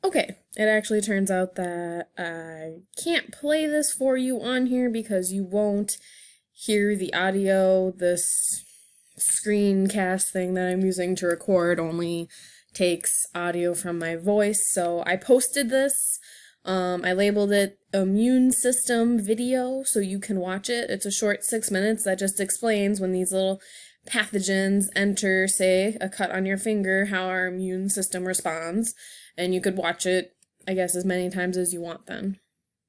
Okay, it actually turns out that I can't play this for you on here because you won't hear the audio. This screencast thing that I'm using to record only takes audio from my voice. So I posted this. I labeled it Immune System Video so you can watch it. It's a short 6 minutes that just explains when these little pathogens enter, say, a cut on your finger, how our immune system responds. And you could watch it, I guess, as many times as you want then.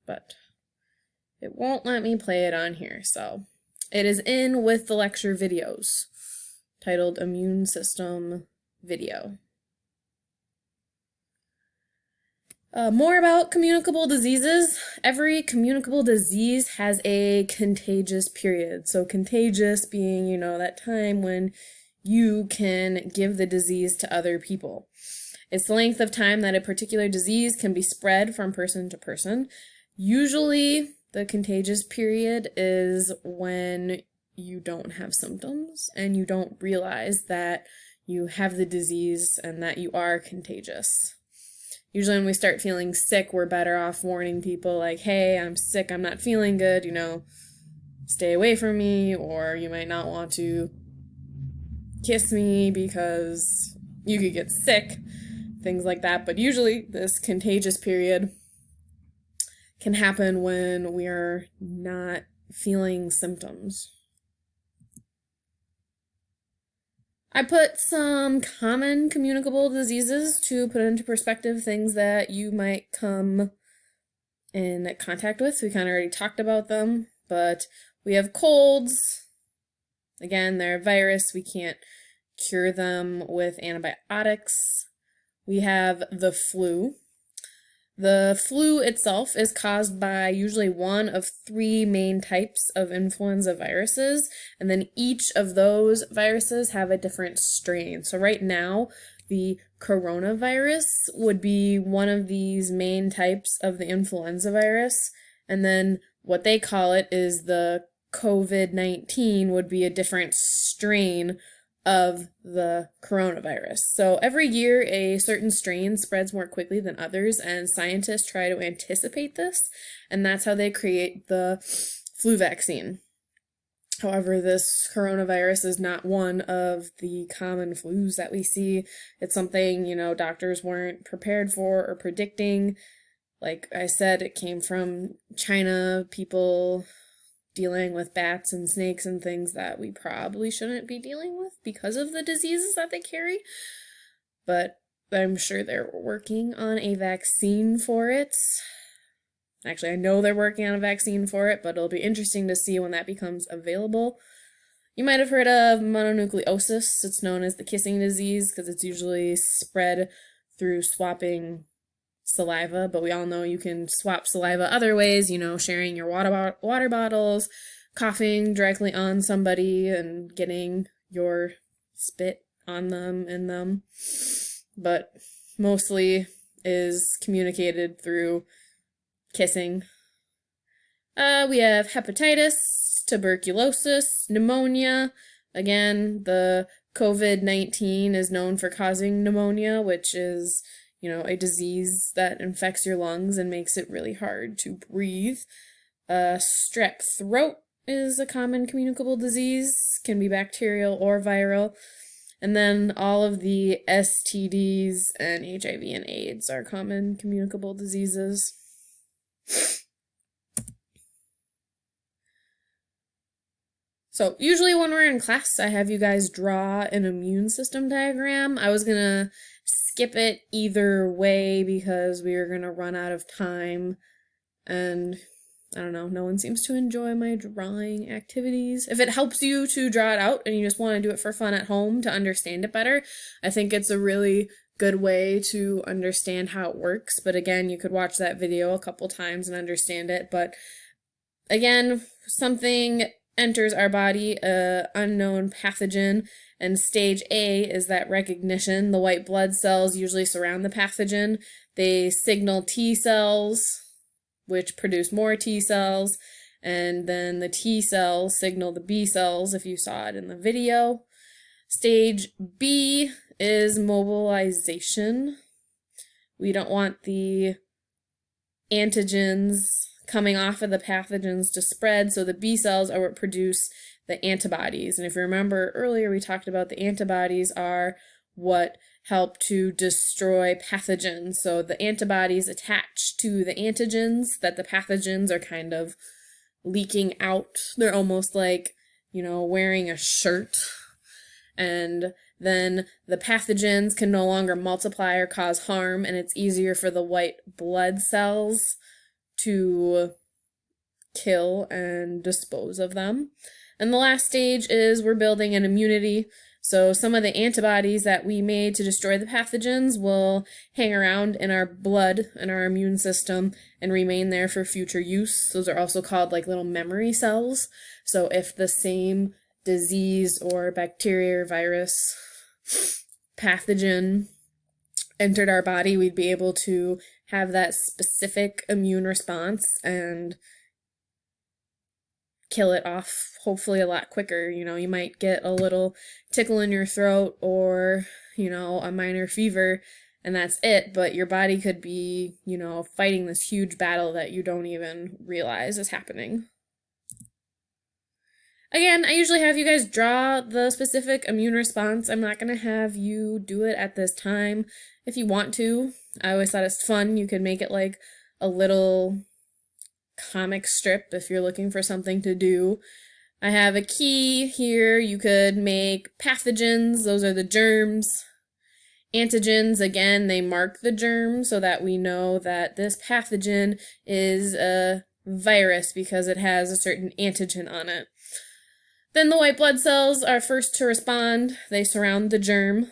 But it won't let me play it on here, so it is in with the lecture videos, titled Immune System Video. More about communicable diseases. Every communicable disease has a contagious period. So contagious being, that time when you can give the disease to other people. It's the length of time that a particular disease can be spread from person to person. Usually, the contagious period is when you don't have symptoms and you don't realize that you have the disease and that you are contagious. Usually when we start feeling sick, we're better off warning people like, hey, I'm sick, I'm not feeling good, stay away from me, or you might not want to kiss me because you could get sick, things like that. But usually this contagious period can happen when we are not feeling symptoms. I put some common communicable diseases to put into perspective things that you might come in contact with. We kind of already talked about them, but we have colds. Again, they're a virus. We can't cure them with antibiotics. We have the flu. The flu itself is caused by usually one of three main types of influenza viruses, and then each of those viruses have a different strain. So right now, the coronavirus would be one of these main types of the influenza virus, and then what they call it is the COVID-19 would be a different strain of the coronavirus. So every year a certain strain spreads more quickly than others, and scientists try to anticipate this, and that's how they create the flu vaccine. However, this coronavirus is not one of the common flus that we see. It's something, doctors weren't prepared for or predicting. Like I said, it came from China, people dealing with bats and snakes and things that we probably shouldn't be dealing with because of the diseases that they carry. But I'm sure they're working on a vaccine for it. Actually, I know they're working on a vaccine for it, but it'll be interesting to see when that becomes available. You might have heard of mononucleosis. It's known as the kissing disease because it's usually spread through swapping saliva, but we all know you can swap saliva other ways, sharing your water bottles, coughing directly on somebody and getting your spit on them, in them, but mostly is communicated through kissing. We have hepatitis, tuberculosis, pneumonia. Again, the COVID-19 is known for causing pneumonia, which is a disease that infects your lungs and makes it really hard to breathe. Strep throat is a common communicable disease, can be bacterial or viral. And then all of the STDs and HIV and AIDS are common communicable diseases. So usually when we're in class, I have you guys draw an immune system diagram. I was going to skip it either way because we were going to run out of time, and I don't know, no one seems to enjoy my drawing activities. If it helps you to draw it out and you just want to do it for fun at home to understand it better, I think it's a really good way to understand how it works. But again, you could watch that video a couple times and understand it. But again, something enters our body, an unknown pathogen, and stage A is that recognition. The white blood cells usually surround the pathogen. They signal T cells, which produce more T cells, and then the T cells signal the B cells, if you saw it in the video. Stage B is mobilization. We don't want the antigens coming off of the pathogens to spread, so the B cells are what produce the antibodies. And if you remember earlier, we talked about the antibodies are what help to destroy pathogens. So the antibodies attach to the antigens that the pathogens are kind of leaking out. They're almost like, wearing a shirt. And then the pathogens can no longer multiply or cause harm, and it's easier for the white blood cells to kill and dispose of them. And the last stage is we're building an immunity. So some of the antibodies that we made to destroy the pathogens will hang around in our blood and our immune system and remain there for future use. Those are also called like little memory cells. So if the same disease or bacteria or virus pathogen entered our body, we'd be able to have that specific immune response and kill it off hopefully a lot quicker. You might get a little tickle in your throat or, a minor fever, and that's it, but your body could be, fighting this huge battle that you don't even realize is happening. Again, I usually have you guys draw the specific immune response. I'm not going to have you do it at this time. If you want to, I always thought it's fun. You could make it like a little comic strip if you're looking for something to do. I have a key here. You could make pathogens. Those are the germs. Antigens, again, they mark the germ so that we know that this pathogen is a virus because it has a certain antigen on it. Then the white blood cells are first to respond. They surround the germ.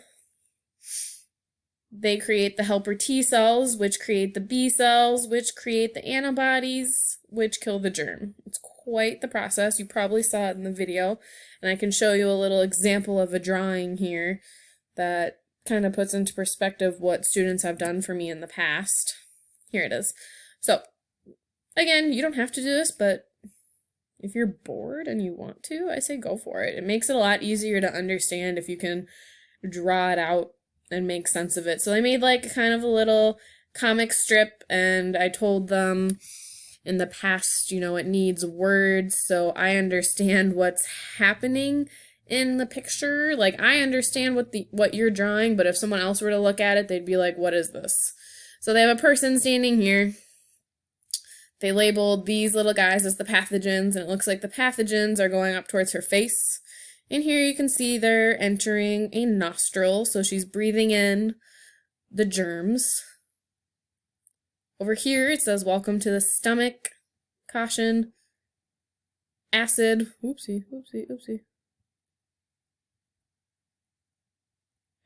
They create the helper T cells, which create the B cells, which create the antibodies, which kill the germ. It's quite the process. You probably saw it in the video, and I can show you a little example of a drawing here that kind of puts into perspective what students have done for me in the past. Here it is. So, again, you don't have to do this, but if you're bored and you want to, I say go for it. It makes it a lot easier to understand if you can draw it out and make sense of it. So I made like kind of a little comic strip, and I told them in the past, it needs words so I understand what's happening in the picture. Like, I understand what you're drawing, but if someone else were to look at it, they'd be like, what is this? So they have a person standing here. They labeled these little guys as the pathogens, and it looks like the pathogens are going up towards her face. And here you can see they're entering a nostril, so she's breathing in the germs. Over here it says, welcome to the stomach, caution, acid, oopsie.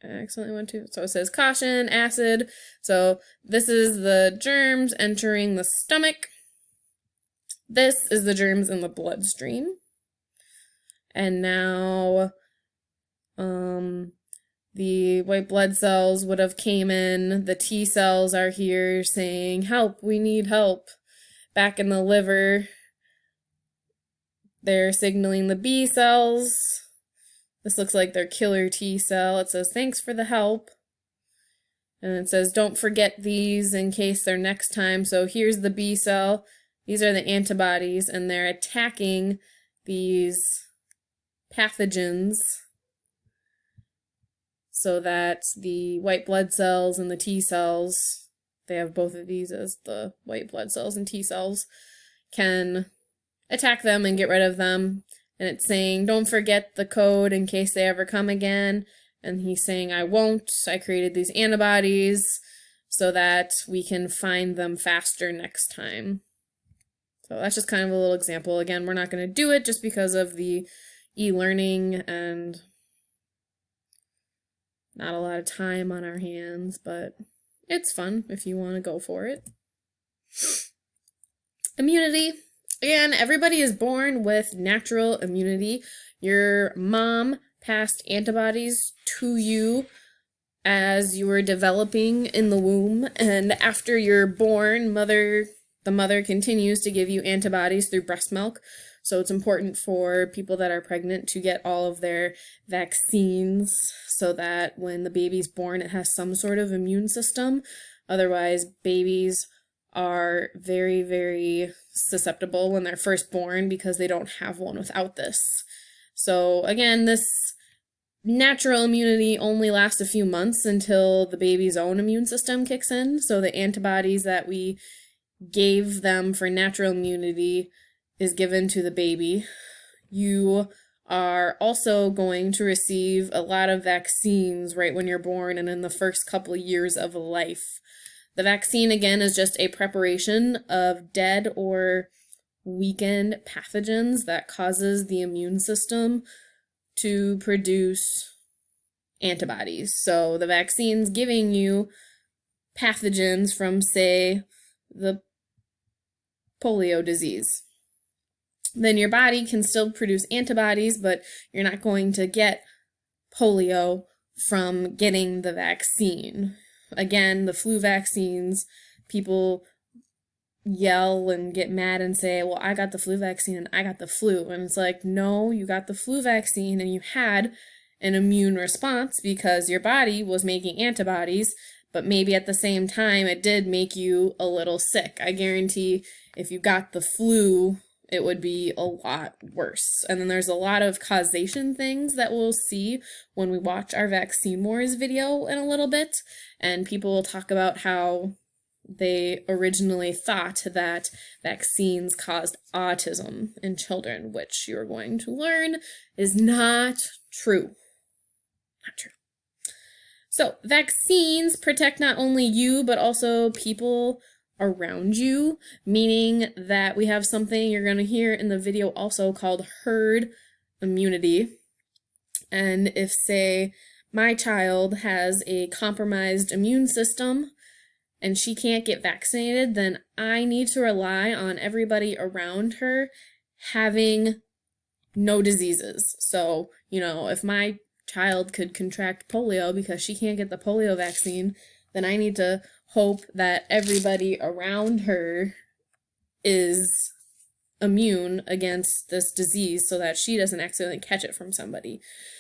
I accidentally went to, so it says caution, acid, so this is the germs entering the stomach. This is the germs in the bloodstream. And now the white blood cells would have came in. The T cells are here saying, help, we need help. Back in the liver, they're signaling the B cells. This looks like their killer T cell. It says, thanks for the help. And it says, don't forget these in case they're next time. So here's the B cell. These are the antibodies, and they're attacking these pathogens so that the white blood cells and the T cells, they have both of these as the white blood cells and T cells, can attack them and get rid of them. And it's saying, don't forget the code in case they ever come again. And he's saying, I won't. I created these antibodies so that we can find them faster next time. So that's just kind of a little example. Again, we're not going to do it just because of the e-learning and not a lot of time on our hands, but it's fun if you want to go for it. Immunity. Again, everybody is born with natural immunity. Your mom passed antibodies to you as you were developing in the womb, and after you're born, the mother continues to give you antibodies through breast milk. So it's important for people that are pregnant to get all of their vaccines so that when the baby's born, it has some sort of immune system. Otherwise, babies are very, very susceptible when they're first born because they don't have one without this. So again, this natural immunity only lasts a few months until the baby's own immune system kicks in. So the antibodies that we gave them for natural immunity is given to the baby. You are also going to receive a lot of vaccines right when you're born and in the first couple of years of life. The vaccine, again, is just a preparation of dead or weakened pathogens that causes the immune system to produce antibodies. So the vaccine's giving you pathogens from, say, the polio disease. Then your body can still produce antibodies, but you're not going to get polio from getting the vaccine. Again, the flu vaccines, people yell and get mad and say, well, I got the flu vaccine and I got the flu. And it's like, no, you got the flu vaccine and you had an immune response because your body was making antibodies, but maybe at the same time it did make you a little sick. I guarantee if you got the flu, it would be a lot worse. And then there's a lot of causation things that we'll see when we watch our Vaccine Wars video in a little bit. And people will talk about how they originally thought that vaccines caused autism in children, which you're going to learn is not true. Not true. So vaccines protect not only you, but also people around you, meaning that we have something you're going to hear in the video also called herd immunity. And if, say, my child has a compromised immune system and she can't get vaccinated, then I need to rely on everybody around her having no diseases. So, if my child could contract polio because she can't get the polio vaccine, then I need to hope that everybody around her is immune against this disease so that she doesn't accidentally catch it from somebody.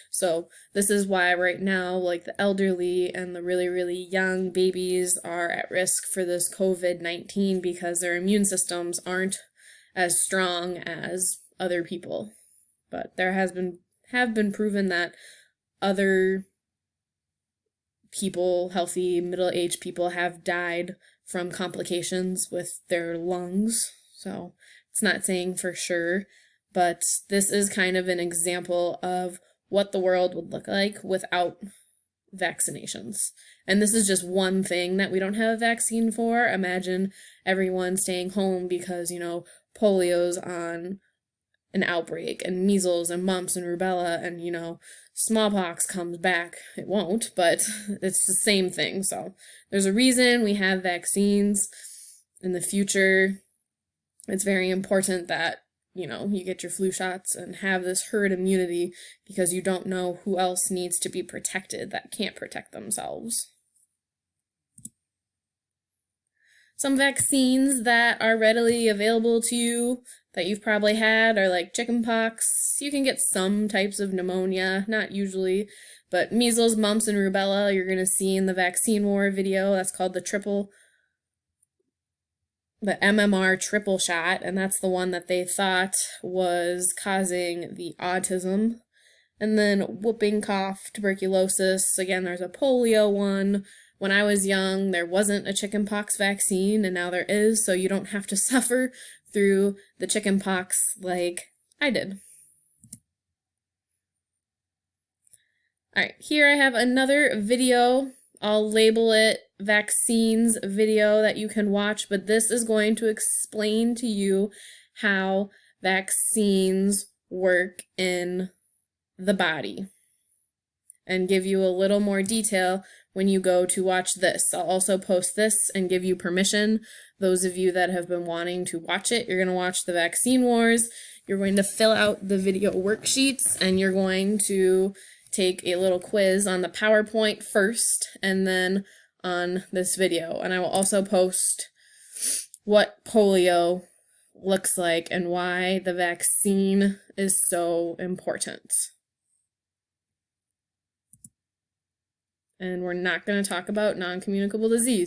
So this is why right now, like the elderly and the really, really young babies are at risk for this COVID-19 because their immune systems aren't as strong as other people. But there have been proven that other people, healthy middle-aged people, have died from complications with their lungs. So it's not saying for sure, but this is kind of an example of what the world would look like without vaccinations. And this is just one thing that we don't have a vaccine for. Imagine everyone staying home because, polio's on an outbreak, and measles and mumps and rubella and, smallpox comes back. It won't, but it's the same thing. So there's a reason we have vaccines. In the future, it's very important that you get your flu shots and have this herd immunity because you don't know who else needs to be protected that can't protect themselves. Some vaccines that are readily available to you that you've probably had are like chickenpox. You can get some types of pneumonia, not usually, but measles, mumps, and rubella you're going to see in the Vaccine War video. That's called the MMR triple shot, and that's the one that they thought was causing the autism. And then whooping cough, tuberculosis. Again, there's a polio one. When I was young, there wasn't a chickenpox vaccine, and now there is, so you don't have to suffer through the chickenpox like I did. Alright, here I have another video. I'll label it vaccines video that you can watch, but this is going to explain to you how vaccines work in the body and give you a little more detail when you go to watch this. I'll also post this and give you permission. Those of you that have been wanting to watch it, you're going to watch the Vaccine Wars. You're going to fill out the video worksheets and you're going to take a little quiz on the PowerPoint first and then on this video. And I will also post what polio looks like and why the vaccine is so important. And we're not going to talk about non-communicable disease.